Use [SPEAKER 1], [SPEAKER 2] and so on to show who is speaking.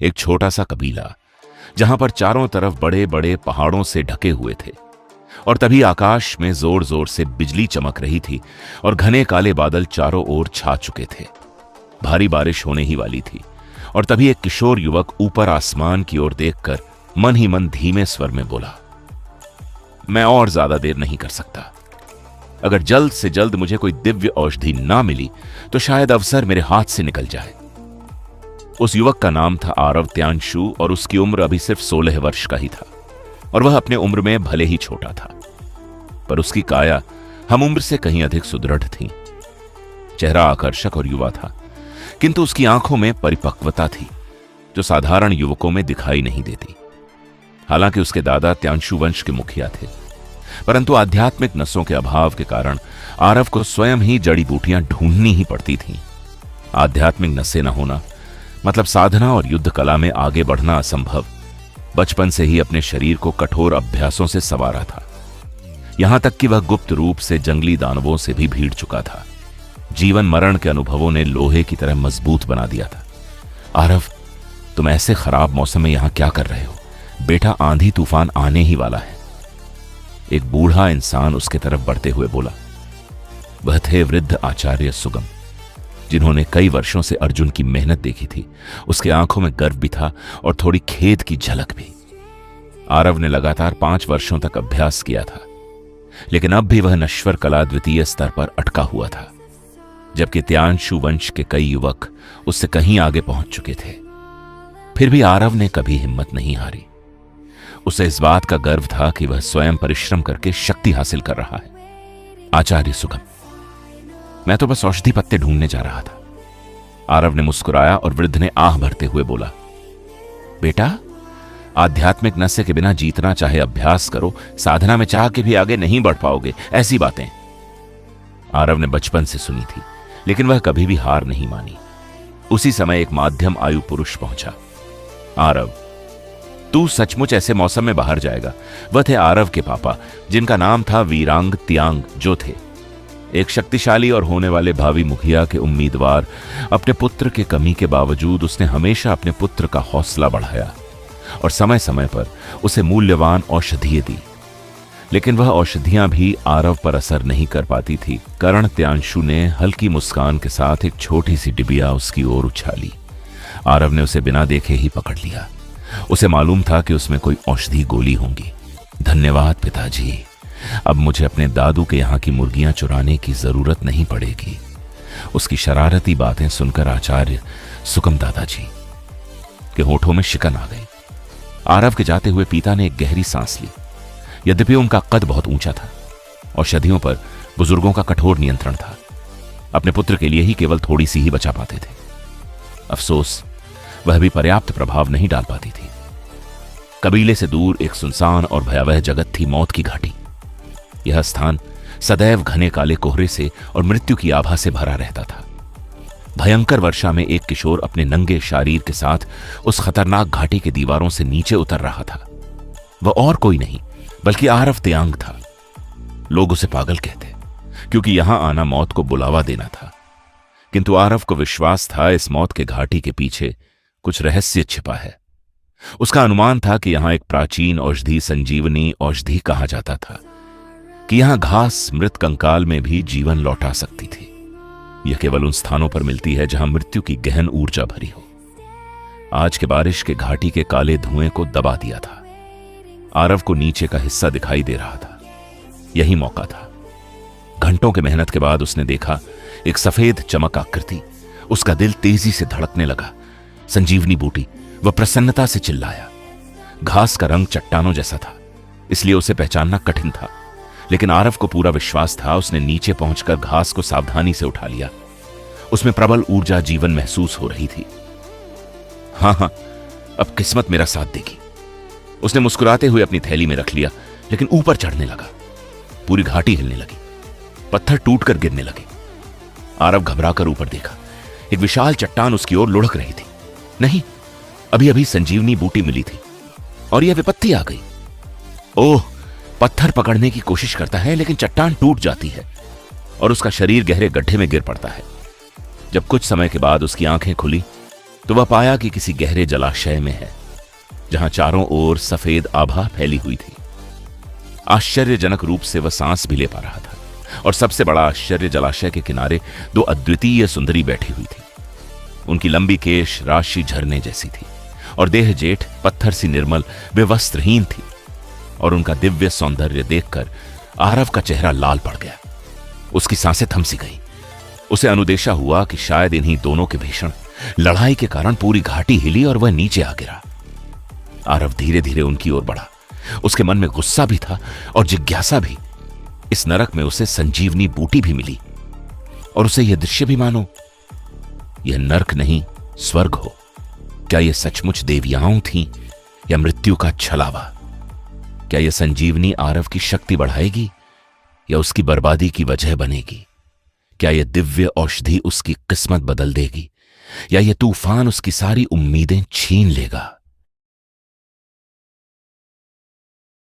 [SPEAKER 1] एक छोटा सा कबीला जहां पर चारों तरफ बड़े बड़े पहाड़ों से ढके हुए थे। और तभी आकाश में जोर जोर से बिजली चमक रही थी और घने काले बादल चारों ओर छा चुके थे। भारी बारिश होने ही वाली थी और तभी एक किशोर युवक ऊपर आसमान की ओर देखकर मन ही मन धीमे स्वर में बोला, मैं और ज्यादा देर नहीं कर सकता। अगर जल्द से जल्द मुझे कोई दिव्य औषधि ना मिली तो शायद अवसर मेरे हाथ से निकल जाए। उस युवक का नाम था आरव त्यांशु और उसकी उम्र अभी सिर्फ 16 वर्ष का ही था और वह अपने उम्र में भले ही छोटा था, पर उसकी काया हम उम्र से कहीं अधिक सुदृढ़ थी। चेहरा आकर्षक और युवा था, किंतु उसकी आंखों में परिपक्वता थी जो साधारण युवकों में दिखाई नहीं देती। हालांकि उसके दादा त्यांशु वंश के मुखिया थे, परंतु आध्यात्मिक नसों के अभाव के कारण आरव को स्वयं ही जड़ी बूटियां ढूंढनी ही पड़ती थीं। आध्यात्मिक नसें न होना मतलब साधना और युद्ध कला में आगे बढ़ना असंभव। बचपन से ही अपने शरीर को कठोर अभ्यासों से संवारा था, यहां तक कि वह गुप्त रूप से जंगली दानवों से भी भीड़ चुका था। जीवन मरण के अनुभवों ने लोहे की तरह मजबूत बना दिया था। आरव, तुम ऐसे खराब मौसम में यहां क्या कर रहे हो? बेटा, आंधी तूफान आने ही वाला है। एक बूढ़ा इंसान उसके तरफ बढ़ते हुए बोला। वह थे वृद्ध आचार्य सुगम, जिन्होंने कई वर्षों से अर्जुन की मेहनत देखी थी। उसके आंखों में गर्व भी था और थोड़ी खेद की झलक भी। आरव ने लगातार 5 वर्षों तक अभ्यास किया था, लेकिन अब भी वह नश्वर कला द्वितीय स्तर पर अटका हुआ था, जबकि त्यांशु वंश के कई युवक उससे कहीं आगे पहुंच चुके थे। फिर भी आरव ने कभी हिम्मत नहीं हारी। उसे इस बात का गर्व था कि वह स्वयं परिश्रम करके शक्ति हासिल कर रहा है। आचार्य सुगम, मैं तो बस औषधि पत्ते ढूंढने जा रहा था। आरव ने मुस्कुराया और वृद्ध ने आह भरते हुए बोला, बेटा, आध्यात्मिक नशे के बिना जीतना चाहे अभ्यास करो, साधना में चाह के भी आगे नहीं बढ़ पाओगे, ऐसी बातें आरव ने बचपन से सुनी थी, लेकिन वह कभी भी हार नहीं मानी। उसी समय एक माध्यम आयु पुरुष पहुंचा। आरव, तू सचमुच ऐसे मौसम में बाहर जाएगा? वह थे आरव के पापा, जिनका नाम था वीरांग त्यांग, जो थे एक शक्तिशाली और होने वाले भावी मुखिया के उम्मीदवार। अपने पुत्र के कमी के बावजूद उसने हमेशा अपने पुत्र का हौसला बढ़ाया और समय समय पर उसे मूल्यवान औषधियां दी, लेकिन वह औषधियां भी आरव पर असर नहीं कर पाती थी। कर्ण त्यांशु ने हल्की मुस्कान के साथ एक छोटी सी डिबिया उसकी ओर उछाली। आरव ने उसे बिना देखे ही पकड़ लिया। उसे मालूम था कि उसमें कोई औषधि गोली होंगी। धन्यवाद पिताजी, अब मुझे अपने दादू के यहाँ की मुर्गियां चुराने की जरूरत नहीं पड़ेगी। उसकी शरारती बातें सुनकर आचार्य सुगम दादाजी के होठों में शिकन आ गई। आरव के जाते हुए पिता ने एक गहरी सांस ली। यद्यपि उनका कद बहुत ऊंचा था, औषधियों पर बुजुर्गों का कठोर नियंत्रण था। अपने पुत्र के लिए ही केवल थोड़ी सी ही बचा पाते थे। अफसोस, वह भी पर्याप्त प्रभाव नहीं डाल पाती थी। कबीले से दूर एक सुनसान और भयावह जगत थी मौत की घाटी। यह स्थान सदैव घने काले कोहरे से और मृत्यु की आभा से भरा रहता था। भयंकर वर्षा में एक किशोर अपने नंगे शरीर के साथ उस खतरनाक घाटी के दीवारों से नीचे उतर रहा था। वह और कोई नहीं बल्कि आरव त्यांग था। लोग उसे पागल कहते, क्योंकि यहां आना मौत को बुलावा देना था। किंतु आरव को विश्वास था इस मौत के घाटी के पीछे कुछ रहस्य छिपा है। उसका अनुमान था कि यहां एक प्राचीन औषधि संजीवनी औषधि कहा जाता था, कि यहां घास मृत कंकाल में भी जीवन लौटा सकती थी। यह केवल उन स्थानों पर मिलती है जहां मृत्यु की गहन ऊर्जा भरी हो। आज के बारिश के घाटी के काले धुएं को दबा दिया था। आरव को नीचे का हिस्सा दिखाई दे रहा था। यही मौका था। घंटों के मेहनत के बाद उसने देखा एक सफेद चमक आकृति। उसका दिल तेजी से धड़कने लगा। संजीवनी बूटी। वह प्रसन्नता से चिल्लाया। घास का रंग चट्टानों जैसा था, इसलिए उसे पहचानना कठिन था, लेकिन आरव को पूरा विश्वास था। उसने नीचे पहुंचकर घास को सावधानी से उठा लिया। उसमें प्रबल ऊर्जा, जीवन महसूस हो रही थी। हाँ, अब किस्मत मेरा साथ देगी। उसने मुस्कुराते हुए अपनी थैली में रख लिया, लेकिन ऊपर चढ़ने लगा। पूरी घाटी हिलने लगी, पत्थर टूटकर गिरने लगे। आरव घबराकर ऊपर देखा। एक विशाल चट्टान उसकी ओर लुढ़क रही थी। नहीं, अभी अभी संजीवनी बूटी मिली थी और यह विपत्ति आ गई। ओह, पत्थर पकड़ने की कोशिश करता है, लेकिन चट्टान टूट जाती है और उसका शरीर गहरे गड्ढे में गिर पड़ता है। जब कुछ समय के बाद उसकी आंखें खुली तो वह पाया कि किसी गहरे जलाशय में है, जहां चारों ओर सफेद आभा फैली हुई थी। आश्चर्यजनक रूप से वह सांस भी ले पा रहा था, और सबसे बड़ा आश्चर्य, जलाशय के किनारे दो अद्वितीय सुंदरी बैठी हुई थी। उनकी लंबी केश राशि झरने जैसी थी और देह जेठ पत्थर सी निर्मल, वे वस्त्रहीन थी। और उनका दिव्य सौंदर्य देखकर आरव का चेहरा लाल पड़ गया। उसकी सांसें थम सी गई। उसे अनुदेशा हुआ कि शायद इन्हीं दोनों के भीषण लड़ाई के कारण पूरी घाटी हिली और वह नीचे आ गिरा। आरव धीरे धीरे उनकी ओर बढ़ा। उसके मन में गुस्सा भी था और जिज्ञासा भी। इस नरक में उसे संजीवनी बूटी भी मिली, और उसे यह दृश्य भी मानो यह नरक नहीं स्वर्ग हो। क्या यह सचमुच देवियाओं थीं या मृत्यु का छलावा? क्या यह संजीवनी आरव की शक्ति बढ़ाएगी या उसकी बर्बादी की वजह बनेगी? क्या यह दिव्य औषधि उसकी किस्मत बदल देगी या यह तूफान उसकी सारी उम्मीदें छीन लेगा?